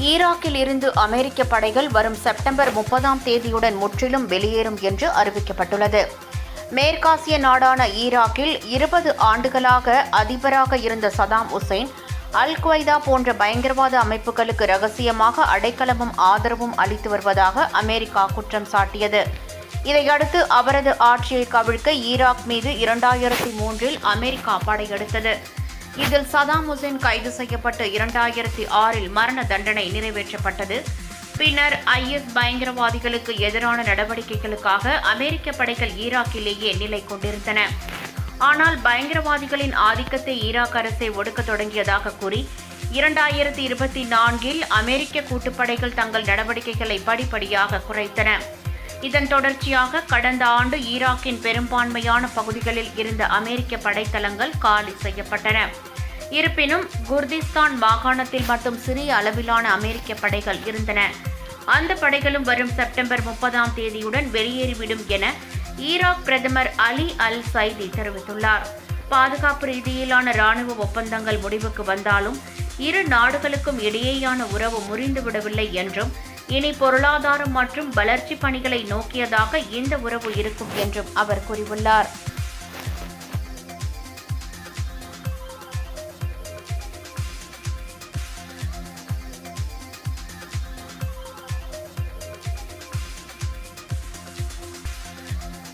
ஈராக்கில் இருந்து அமெரிக்க படைகள் வரும் செப்டம்பர் 30ஆம் தேதியுடன் முற்றிலும் வெளியேறும் என்று அறிவிக்கப்பட்டுள்ளது. மேற்காசிய நாடான ஈராக்கில் 20 ஆண்டுகளாக அதிபராக இருந்த சதாம் ஹுசைன் அல்-குவைதா போன்ற பயங்கரவாத அமைப்புகளுக்கு ரகசியமாக அடைக்கலமும் ஆதரவும் அளித்து வருவதாக அமெரிக்கா குற்றம் சாட்டியது. இதையடுத்து அவரது ஆட்சியை கவிழ்க்க ஈராக் மீது 2003இல் அமெரிக்கா படையெடுத்தது. இதில் சதாம் ஹுசைன் கைது செய்யப்பட்டு 2006இல் மரண தண்டனை நிறைவேற்றப்பட்டது. பின்னர் IS பயங்கரவாதிகளுக்கு எதிரான நடவடிக்கைகளுக்காக அமெரிக்க படைகள் ஈராக்கிலேயே நிலை கொண்டிருந்தன. ஆனால் பயங்கரவாதிகளின் ஆதிக்கத்தை ஈராக் அரசை ஒடுக்க தொடங்கியதாக கூறி 2024இல் அமெரிக்க கூட்டுப்படைகள் தங்கள் நடவடிக்கைகளை படிப்படியாக குறைத்தன. இதன் தொடர்ச்சியாக கடந்த ஆண்டு ஈராக்கின் பெரும்பான்மையான பகுதிகளில் இருந்த அமெரிக்க படைத்தளங்கள் காலி செய்யப்பட்டன. இருப்பினும் குர்திஸ்தான் மாகாணத்தில் மட்டும் சிறிய அளவிலான அமெரிக்க படைகள் இருந்தன. அந்த படைகளும் வரும் செப்டம்பர் 30ஆம் தேதியுடன் வெளியேறிவிடும் என ஈராக் பிரதமர் அலி அல் சைதி தெரிவித்துள்ளார். பாதுகாப்பு ரீதியிலான இராணுவ ஒப்பந்தங்கள் முடிவுக்கு வந்தாலும் இரு நாடுகளுக்கும் இடையேயான உறவு முறிந்துவிடவில்லை என்றும் இனி பொருளாதாரம் மற்றும் வளர்ச்சி பணிகளை நோக்கியதாக இந்த உறவு இருக்கும் என்றும் அவர் கூறியுள்ளார்.